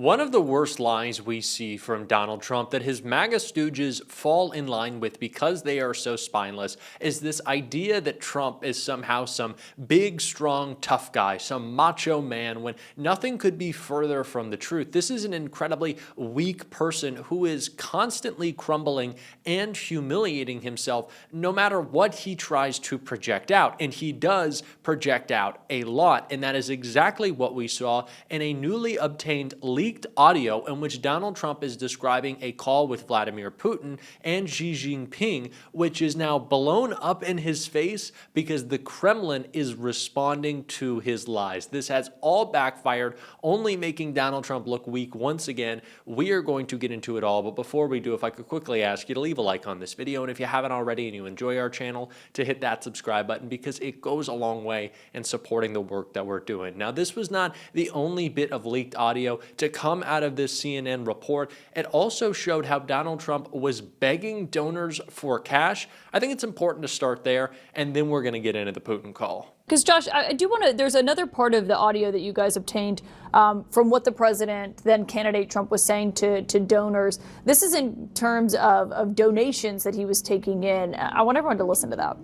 One of the worst lies we see from Donald Trump that his MAGA stooges fall in line with because they are so spineless is this idea that Trump is somehow some big, strong, tough guy, some macho man, when nothing could be further from the truth. This is an incredibly weak person who is constantly crumbling and humiliating himself no matter what he tries to project out. And he does project out a lot. And that is exactly what we saw in a newly obtained leaked audio in which Donald Trump is describing a call with Vladimir Putin and Xi Jinping, which is now blown up in his face because the Kremlin is responding to his lies. This has all backfired, only making Donald Trump look weak once again. We are going to get into it all, but before we do, if I could quickly ask you to leave a like on this video, and if you haven't already and you enjoy our channel, to hit that subscribe button because it goes a long way in supporting the work that we're doing. Now, this was not the only bit of leaked audio to come out of this CNN report. It also showed how Donald Trump was begging donors for cash. I think it's important to start there, and then we're going to get into the Putin call. Because, Josh, I do want to, there's another part of the audio that you guys obtained from what the president, then candidate Trump, was saying to donors. This is in terms of donations that he was taking in. I want everyone to listen to that.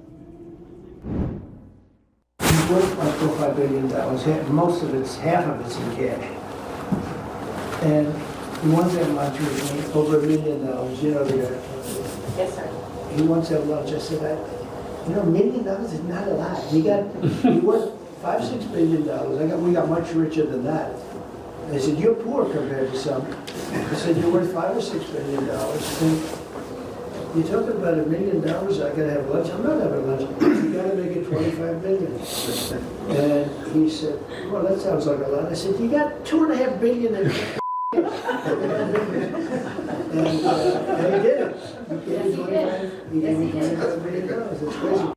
He's worth like $4 billion. Most of it's, half of it's in cash. And he wants to have lunch with me, over $1 million. You know, Yes, sir. he wants to have lunch. I said, you know, $1 million is not a lot. He worth $5-6 billion. We got much richer than that. They said, you're poor compared to some. I said, you're worth $5 or $6 billion. And you're talking about $1 million. I got to have lunch. I'm not having lunch. You got to make it $25 billion. And he said, well, that sounds like a lot. I said, you got $2.5 billion in and he did it. He gave me $25 million. It's crazy.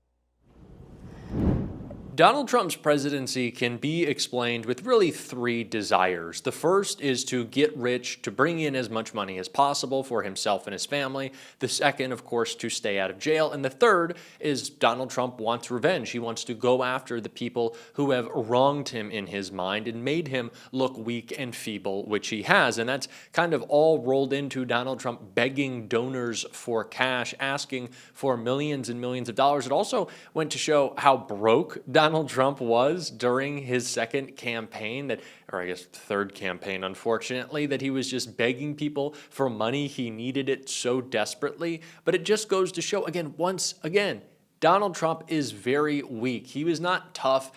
Donald Trump's presidency can be explained with really three desires. The first is to get rich, to bring in as much money as possible for himself and his family. The second, of course, to stay out of jail. And the third is Donald Trump wants revenge. He wants to go after the people who have wronged him in his mind and made him look weak and feeble, which he has. And that's kind of all rolled into Donald Trump begging donors for cash, asking for millions and millions of dollars. It also went to show how broke Donald Trump was during his second campaign, or I guess third campaign, unfortunately, that he was just begging people for money. He needed it so desperately. But it just goes to show, again, once again, Donald Trump is very weak. He was not tough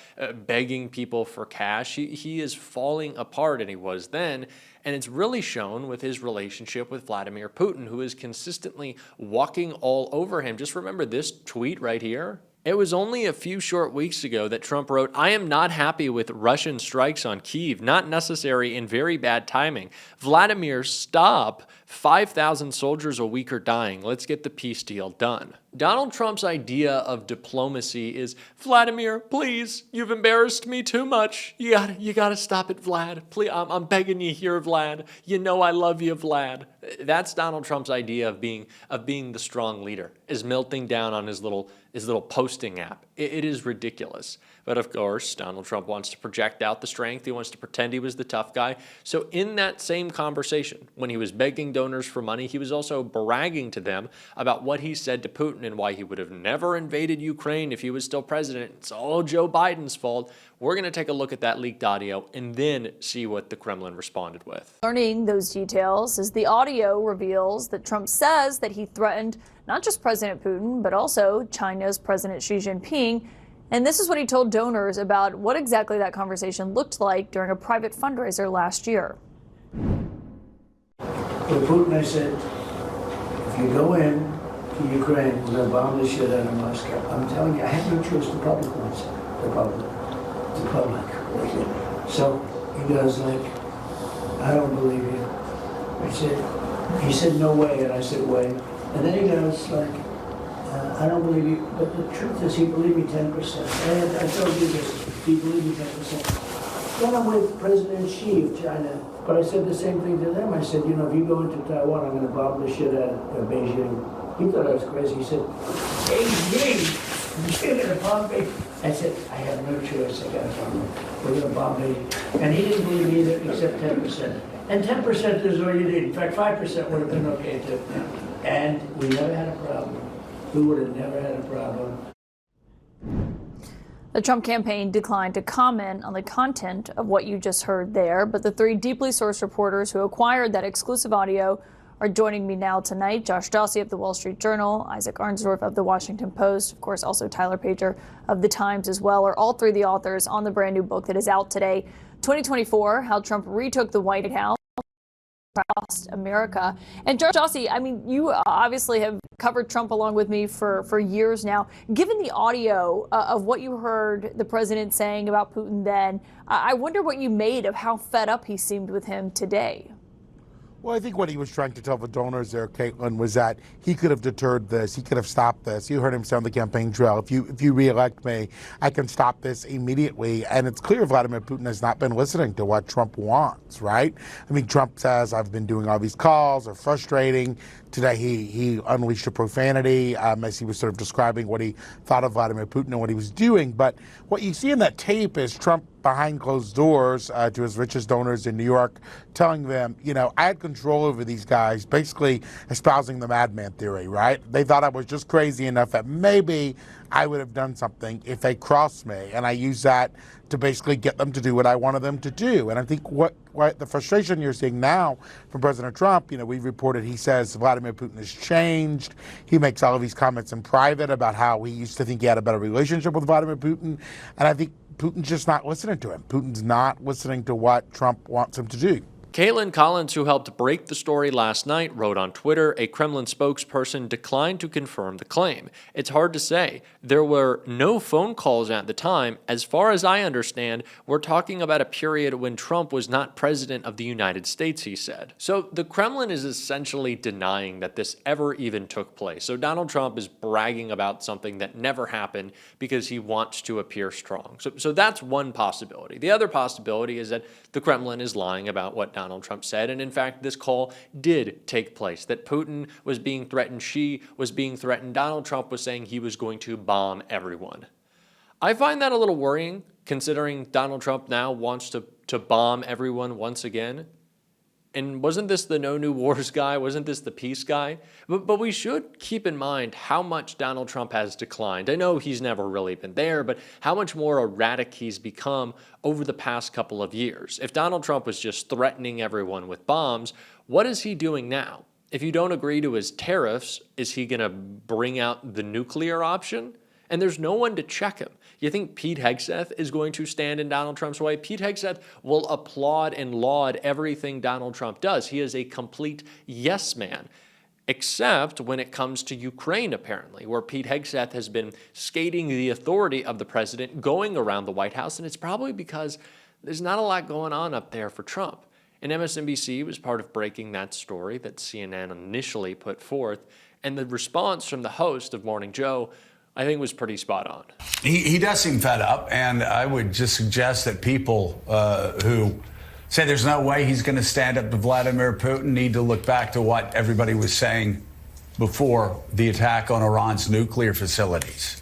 begging people for cash. He is falling apart, and he was then. And it's really shown with his relationship with Vladimir Putin, who is consistently walking all over him. Just remember this tweet right here. It was only a few short weeks ago that Trump wrote, "I am not happy with Russian strikes on Kyiv, not necessary and very bad timing. Vladimir, stop. 5,000 soldiers a week are dying. Let's get the peace deal done." Donald Trump's idea of diplomacy is, Vladimir, please, you've embarrassed me too much. You gotta stop it, Vlad. Please, I'm begging you here, Vlad. You know I love you, Vlad. That's Donald Trump's idea of being the strong leader, is melting down on his little posting app. It is ridiculous. But of course, Donald Trump wants to project out the strength. He wants to pretend he was the tough guy. So in that same conversation, when he was begging donors for money, he was also bragging to them about what he said to Putin and why he would have never invaded Ukraine if he was still president. It's all Joe Biden's fault. We're going to take a look at that leaked audio and then see what the Kremlin responded with. Learning those details as the audio reveals that Trump says that he threatened not just President Putin, but also China's President Xi Jinping. And this is what he told donors about what exactly that conversation looked like during a private fundraiser last year. To Putin, I said, if you go in to Ukraine, we're going to bomb the shit out of Moscow. I'm telling you, I have no choice. The public wants it. The public. So he goes like, I don't believe you. He said, no way. And I said, wait. And then he goes like, I don't believe you. But the truth is, he believed me 10%. And I told you this, he believed me 10%. Then I'm with President Xi of China. But I said the same thing to them. I said, you know, if you go into Taiwan, I'm going to bomb the shit out of Beijing. He thought I was crazy. He said, Beijing, you're going to bomb Beijing. I said, I have no choice. I got to bomb them. We're going to bomb Beijing. And he didn't believe me either, except 10%. And 10% is all you need. In fact, 5% would have been okay too. And we never had a problem. We would have never had a problem. The Trump campaign declined to comment on the content of what you just heard there, but the three deeply sourced reporters who acquired that exclusive audio are joining me now tonight. Josh Dawsey of the Wall Street Journal, Isaac Arnsdorf of the Washington Post, of course, also Tyler Pager of the Times as well, are all three the authors on the brand new book that is out today, 2024, How Trump Retook the White House Across America. And Josh Dawsey, I mean, you obviously have covered Trump along with me for years now. Given the audio of what you heard the president saying about Putin then, I wonder what you made of how fed up he seemed with him today. Well, I think what he was trying to tell the donors there, Caitlin, was that he could have deterred this. He could have stopped this. You heard him say on the campaign trail, if you reelect me, I can stop this immediately. And it's clear Vladimir Putin has not been listening to what Trump wants, right? I mean, Trump says, I've been doing all these calls, they're frustrating. Today he unleashed a profanity as he was sort of describing what he thought of Vladimir Putin and what he was doing. But what you see in that tape is Trump behind closed doors to his richest donors in New York, telling them, you know, I had control over these guys, basically espousing the madman theory, right? They thought I was just crazy enough that maybe I would have done something if they crossed me. And I used that to basically get them to do what I wanted them to do. And I think what the frustration you're seeing now from President Trump, you know, we've reported he says Vladimir Putin has changed. He makes all of these comments in private about how he used to think he had a better relationship with Vladimir Putin. And I think Putin's just not listening to him. Putin's not listening to what Trump wants him to do. Caitlin Collins, who helped break the story last night, wrote on Twitter, a Kremlin spokesperson declined to confirm the claim. It's hard to say. There were no phone calls at the time. As far as I understand, we're talking about a period when Trump was not president of the United States, he said. So the Kremlin is essentially denying that this ever even took place. So Donald Trump is bragging about something that never happened because he wants to appear strong. So that's one possibility. The other possibility is that the Kremlin is lying about what Donald Trump said, and in fact, this call did take place, that Putin was being threatened, Xi was being threatened, Donald Trump was saying he was going to bomb everyone. I find that a little worrying, considering Donald Trump now wants to bomb everyone once again. And wasn't this the no new wars guy? Wasn't this the peace guy? But we should keep in mind how much Donald Trump has declined. I know he's never really been there, but how much more erratic he's become over the past couple of years. If Donald Trump was just threatening everyone with bombs, what is he doing now? If you don't agree to his tariffs, is he going to bring out the nuclear option? And there's no one to check him. You think Pete Hegseth is going to stand in Donald Trump's way? Pete Hegseth will applaud and laud everything Donald Trump does. He is a complete yes man, except when it comes to Ukraine, apparently, where Pete Hegseth has been skating the authority of the president, going around the White House, and it's probably because there's not a lot going on up there for Trump. And MSNBC was part of breaking that story that CNN initially put forth, and the response from the host of Morning Joe, I think, was pretty spot on. He does seem fed up, and I would just suggest that people who say there's no way he's going to stand up to Vladimir Putin need to look back to what everybody was saying before the attack on Iran's nuclear facilities.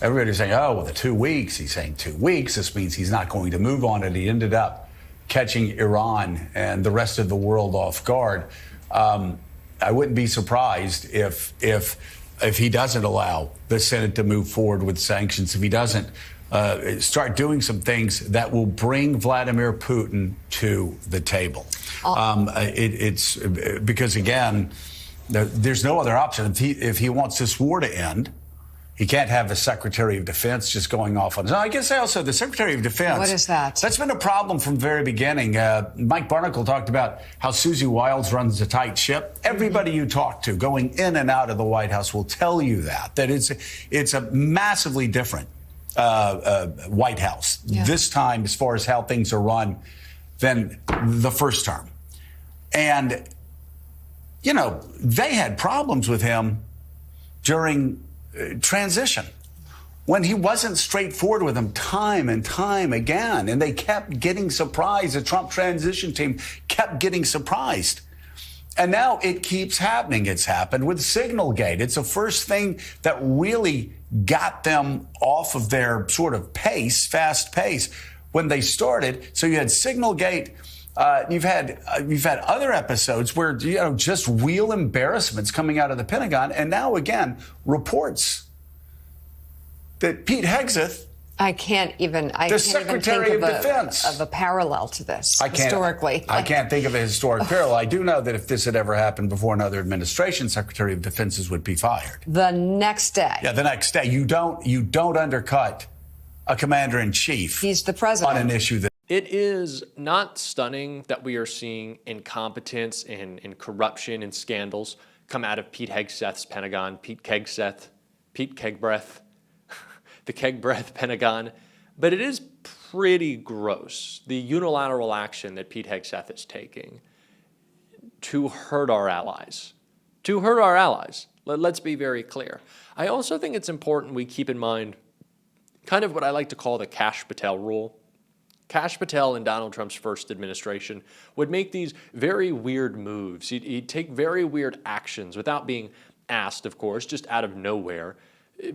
Everybody was saying, oh, well, the 2 weeks. He's saying 2 weeks. This means he's not going to move on it. He ended up catching Iran and the rest of the world off guard. I wouldn't be surprised if he doesn't allow the Senate to move forward with sanctions, if he doesn't start doing some things that will bring Vladimir Putin to the table. It's because, again, there's no other option. If he wants this war to end, he can't have the Secretary of Defense just going off on his own. I guess also the Secretary of Defense. What is that? That's been a problem from the very beginning. Mike Barnicle talked about how Susie Wiles runs a tight ship. Everybody you talk to going in and out of the White House will tell you that it's a massively different White House this time as far as how things are run than the first term. And, you know, they had problems with him during transition when he wasn't straightforward with them time and time again. And they kept getting surprised. The Trump transition team kept getting surprised. And now it keeps happening. It's happened with Signalgate. It's the first thing that really got them off of their sort of pace, fast pace, when they started. So you had Signalgate, You've had other episodes where, just real embarrassments coming out of the Pentagon, and now again reports that Pete Hegseth, I can't even Secretary think of Defense, of a parallel to this historically. I can't think of a historic parallel. I do know that if this had ever happened before another administration, Secretary of Defenses would be fired. The next day. Yeah, the next day. You don't undercut a commander-in-chief. He's the president. On an issue that. It is not stunning that we are seeing incompetence and corruption and scandals come out of Pete Hegseth's Pentagon, Pete Kegbreath, the Kegbreath Pentagon. But it is pretty gross, the unilateral action that Pete Hegseth is taking to hurt our allies. Let's be very clear. I also think it's important we keep in mind kind of what I like to call the Kash Patel rule. Kash Patel in Donald Trump's first administration would make these very weird moves. He'd take very weird actions without being asked, of course, just out of nowhere,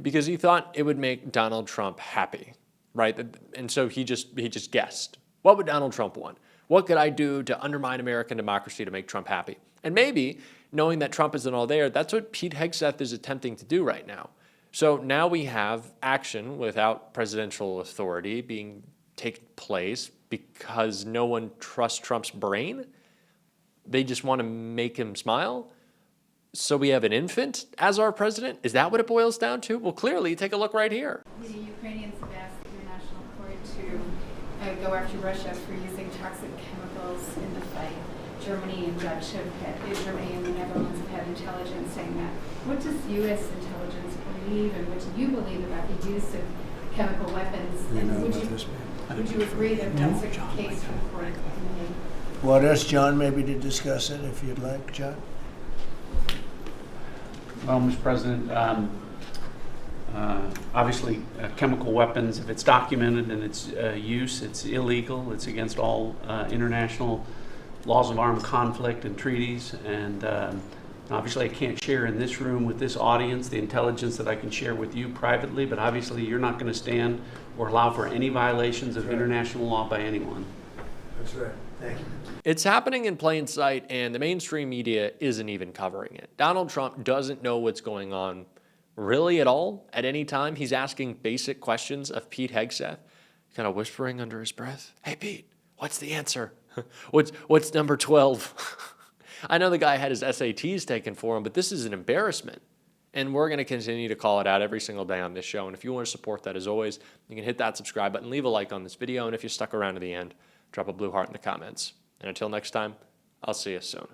because he thought it would make Donald Trump happy, right? And so he just guessed. What would Donald Trump want? What could I do to undermine American democracy to make Trump happy? And maybe, knowing that Trump isn't all there, that's what Pete Hegseth is attempting to do right now. So now we have action without presidential authority being taken place because no one trusts Trump's brain. They just want to make him smile. So we have an infant as our president? Is that what it boils down to? Well, clearly, take a look right here. The Ukrainians have asked the International Court to go after Russia for using toxic chemicals in the fight. Germany and Germany and the Netherlands have had intelligence saying that. What does U.S. intelligence believe, and what do you believe about the use of chemical weapons? And would you agree that that's a case for the court? Want us, John, maybe to discuss it if you'd like, John? Well, Mr. President, obviously chemical weapons, if it's documented and its use, it's illegal. It's against all international laws of armed conflict and treaties. And obviously I can't share in this room with this audience the intelligence that I can share with you privately, but obviously you're not going to stand or allow for any violations of international law by anyone. That's right. Thank you. It's happening in plain sight, and the mainstream media isn't even covering it. Donald Trump doesn't know what's going on really at all at any time. He's asking basic questions of Pete Hegseth, kind of whispering under his breath, "Hey, Pete, what's the answer? What's number 12? I know the guy had his SATs taken for him, but this is an embarrassment. And we're going to continue to call it out every single day on this show. And if you want to support that, as always, you can hit that subscribe button, leave a like on this video, and if you stuck around to the end, drop a blue heart in the comments. And until next time, I'll see you soon.